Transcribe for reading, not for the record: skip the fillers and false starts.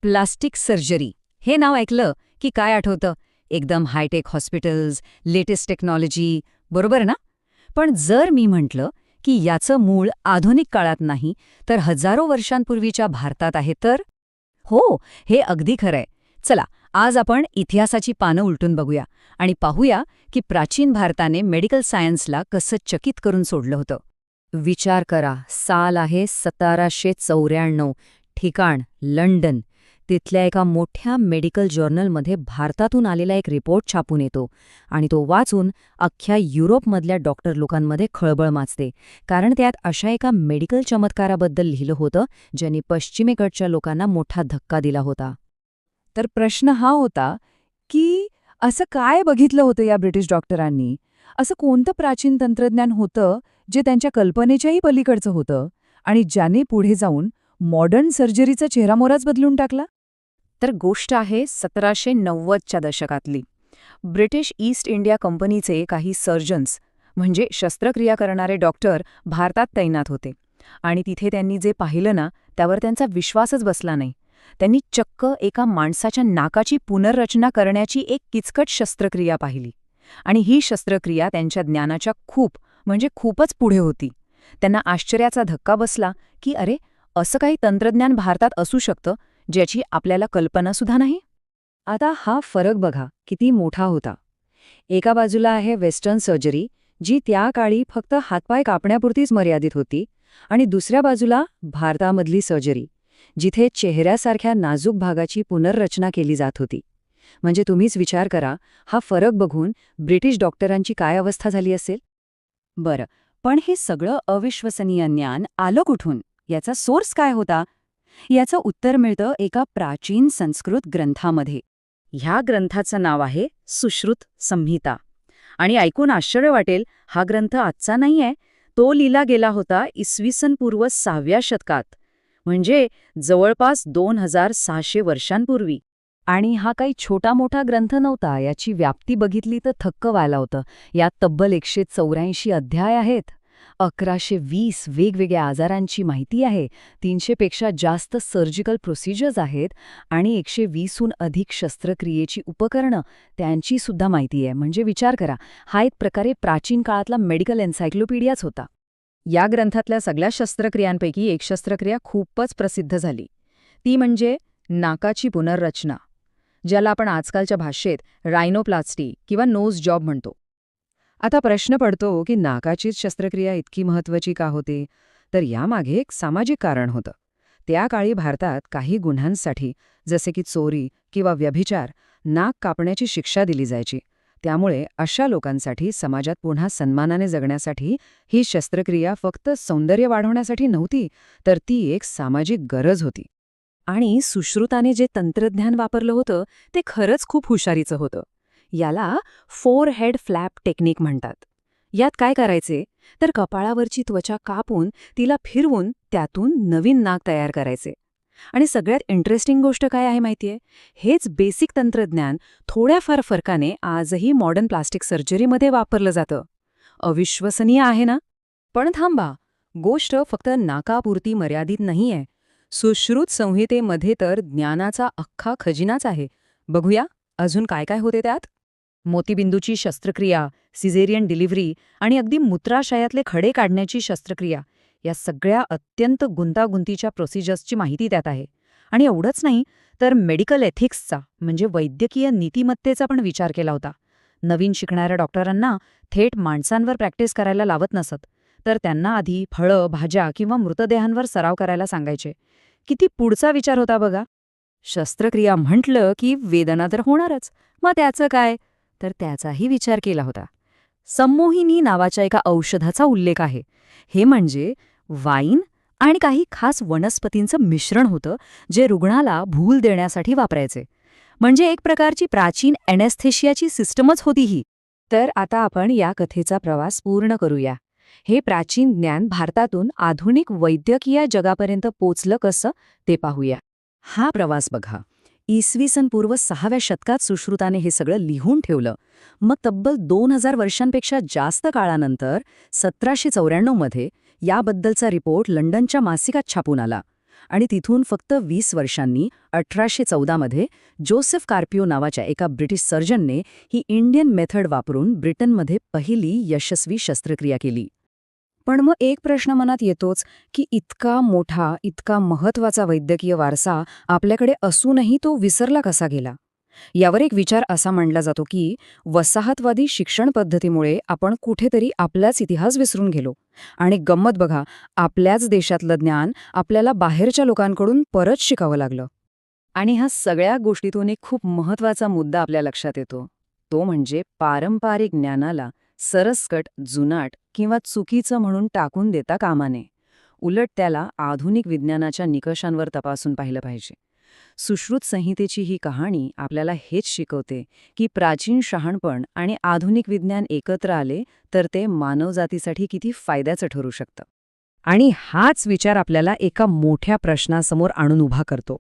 Plastic surgery हे नाव ऐकलं की काय आठवतं? एकदम हायटेक हॉस्पिटल्स, लेटेस्ट टेक्नॉलॉजी, बरोबर ना? पण जर मी म्हटलं की याचं मूळ आधुनिक काळात नाही, तर हजारो वर्षांपूर्वीच्या भारतात आहे तर? हो, हे अगदी खरंय. चला, आज आपण इतिहासाची पानं उलटून बघूया आणि पाहूया की प्राचीन भारताने मेडिकल सायन्सला कसं चकित करून सोडलं होतं. विचार करा, साल आहे 1794, ठिकाण लंडन. तिथल्या एका मोठ्या मेडिकल जर्नलमध्ये भारतातून आलेला एक रिपोर्ट छापून येतो आणि तो वाचून अख्ख्या युरोपमधल्या डॉक्टर लोकांमध्ये खळबळ माजते, कारण त्यात अशा एका मेडिकल चमत्काराबद्दल लिहिलं होतं ज्यांनी पश्चिमेकडच्या लोकांना मोठा धक्का दिला होता. तर प्रश्न हा होता की असं काय बघितलं होतं या ब्रिटिश डॉक्टरांनी? असं कोणतं प्राचीन तंत्रज्ञान होतं जे त्यांच्या कल्पनेच्याही पलीकडचं होतं आणि ज्याने पुढे जाऊन मॉडर्न सर्जरीचा चेहरामोहराच बदलून टाकला? तर गोष्ट आहे 1790च्या दशकातली. ब्रिटिश ईस्ट इंडिया कंपनीचे काही सर्जन्स म्हणजे शस्त्रक्रिया करणारे डॉक्टर भारतात तैनात होते आणि तिथे त्यांनी जे पाहिलं ना, त्यावर त्यांचा विश्वासच बसला नाही. त्यांनी चक्क एका माणसाच्या नाकाची पुनर्रचना करण्याची एक किचकट शस्त्रक्रिया पाहिली आणि ही शस्त्रक्रिया त्यांच्या ज्ञानाच्या खूपच पुढे होती. त्यांना आश्चर्याचा धक्का बसला की अरे, असं काही तंत्रज्ञान भारतात असू शकतं ज्याची आपल्याला कल्पनासुद्धा नाही. आता हा फरक बघा किती मोठा होता. एका बाजूला आहे वेस्टर्न सर्जरी, जी त्या काळी फक्त हातपाय कापण्यापुरतीच मर्यादित होती, आणि दुसऱ्या बाजूला भारतामधली सर्जरी, जिथे चेहऱ्यासारख्या नाजूक भागाची पुनर्रचना केली जात होती. म्हणजे तुम्हीच विचार करा, हा फरक बघून ब्रिटिश डॉक्टरांची काय अवस्था झाली असेल. बरं, पण हे सगळं अविश्वसनीय ज्ञान आलं कुठून? याचा सोर्स काय होता? याचं उत्तर मिळतं एका प्राचीन संस्कृत ग्रंथामध्ये. ह्या ग्रंथाचं नाव आहे सुश्रुत संहिता. आणि ऐकून आश्चर्य वाटेल, हा ग्रंथ आजचा नाहीये. तो लिहिला गेला होता इसवी पूर्व 6व्या शतकात, म्हणजे जवळपास 2600 वर्षांपूर्वी. आणि हा काही छोटा मोठा ग्रंथ नव्हता. याची व्याप्ती बघितली तर थक्क व्हायला होतं. यात तब्बल 184 अध्याय आहेत, 1120 वेगवेगळ्या आजारांची माहिती आहे, 300 पेक्षा जास्त सर्जिकल प्रोसिजर्स आहेत आणि 120हून अधिक शस्त्रक्रियेची उपकरणं, त्यांची सुद्धा माहिती आहे. म्हणजे विचार करा, हा एक प्रकारे प्राचीन काळातला मेडिकल एन्सायक्लोपीडियाच होता. या ग्रंथातल्या सगळ्या शस्त्रक्रियांपैकी एक शस्त्रक्रिया खूपच प्रसिद्ध झाली. ती म्हणजे नाकाची पुनर्रचना, ज्याला आपण आजकालच्या भाषेत रायनोप्लास्टी किंवा नोज जॉब म्हणतो. आता प्रश्न पडतो की नाकाचीच शस्त्रक्रिया इतकी महत्त्वाची का होती? तर यामागे एक सामाजिक कारण होतं. त्या काळी भारतात काही गुन्ह्यांसाठी, जसे की चोरी किंवा व्यभिचार, नाक कापण्याची शिक्षा दिली जायची. त्यामुळे अशा लोकांसाठी समाजात पुन्हा सन्मानाने जगण्यासाठी ही शस्त्रक्रिया फक्त सौंदर्य वाढवण्यासाठी नव्हती, तर ती एक सामाजिक गरज होती. आणि सुश्रुताने जे तंत्रज्ञान वापरलं होतं ते खरंच खूप हुशारीचं होतं. याला फोरहेड फ्लॅप टेक्निक म्हणतात. यात काय करायचे तर कपाळावरची त्वचा कापून तिला फिरवून त्यातून नवीन नाक तयार करायचे. आणि सगळ्यात इंटरेस्टिंग गोष्ट काय आहे माहितीये? हेच बेसिक तंत्रज्ञान थोड्याफार फरकाने आजही मॉडर्न प्लास्टिक सर्जरीमध्ये वापरलं जातं. अविश्वसनीय आहे ना? पण थांबा, गोष्ट फक्त नाकापुरती मर्यादित नाहीये. सुश्रुत संहितेमध्ये तर ज्ञानाचा अख्खा खजिनाच आहे. बघूया अजून काय काय होते त्यात. मोतीबिंदूची शस्त्रक्रिया, सिझेरियन डिलिव्हरी आणि अगदी मूत्राशयातले खडे काढण्याची शस्त्रक्रिया, या सगळ्या अत्यंत गुंतागुंतीच्या प्रोसिजर्सची माहिती त्यात आहे. आणि एवढंच नाही, तर मेडिकल एथिक्सचा म्हणजे वैद्यकीय नीतिमत्तेचा पण विचार केला होता. नवीन शिकणाऱ्या डॉक्टरांना थेट माणसांवर प्रॅक्टिस करायला लावत नसत, तर त्यांना आधी फळं, भाज्या किंवा मृतदेहांवर सराव करायला सांगायचे. किती पुढचा विचार होता बघा. शस्त्रक्रिया म्हटलं की वेदना तर होणारच, मग त्याचं काय? तर त्याचाही विचार केला होता. सम्मोहिनी नावाच्या एका औषधाचा उल्लेख आहे. हे म्हणजे वाईन आणि काही खास वनस्पतींचं मिश्रण होतं, जे रुग्णाला भूल देण्यासाठी वापरायचे. म्हणजे एक प्रकारची प्राचीन ॲनेस्थेशियाची सिस्टमच होती ही. तर आता आपण या कथेचा प्रवास पूर्ण करूया. हे प्राचीन ज्ञान भारतातून आधुनिक वैद्यकीय जगापर्यंत पोचलं कसं ते पाहूया. हा प्रवास बघा. पूर्व 6व्या शतकात सुश्रुताने हे सगळं लिहून ठेवलं. मग तब्बल 2000 वर्षांपेक्षा जास्त काळानंतर 1794 मध्ये याबद्दलचा रिपोर्ट लंडनच्या मासिकात छापून आला. आणि तिथून फक्त 20 वर्षांनी 1814मध्ये जोसेफ कार्पिओ नावाच्या एका ब्रिटिश सर्जनने ही इंडियन मेथड वापरून ब्रिटनमध्ये पहिली यशस्वी शस्त्रक्रिया केली. पण मग एक प्रश्न मनात येतोच की इतका मोठा, इतका महत्वाचा वैद्यकीय वारसा आपल्याकडे असूनही तो विसरला कसा गेला? यावर एक विचार असा मांडला जातो की वसाहतवादी शिक्षण पद्धतीमुळे आपण कुठेतरी आपलाच इतिहास विसरून गेलो. आणि गंमत बघा, आपल्याच देशातलं ज्ञान आपल्याला बाहेरच्या लोकांकडून परत शिकावं लागलं. आणि ह्या सगळ्या गोष्टीतून एक खूप महत्वाचा मुद्दा आपल्या लक्षात येतो. तो म्हणजे पारंपरिक ज्ञानाला सरसकट, जुनाट किंवा चुकीचं म्हणून टाकून देता कामा नये. उलट त्याला आधुनिक विज्ञानाच्या निकषांवर तपासून पाहिलं पाहिजे. सुश्रुत संहितेची ही कहाणी आपल्याला हेच शिकवते की प्राचीन शहाणपण आणि आधुनिक विज्ञान एकत्र आले तर ते मानवजातीसाठी किती फायद्याचं ठरू शकतं. आणि हाच विचार आपल्याला एका मोठ्या प्रश्नासमोर आणून उभा करतो.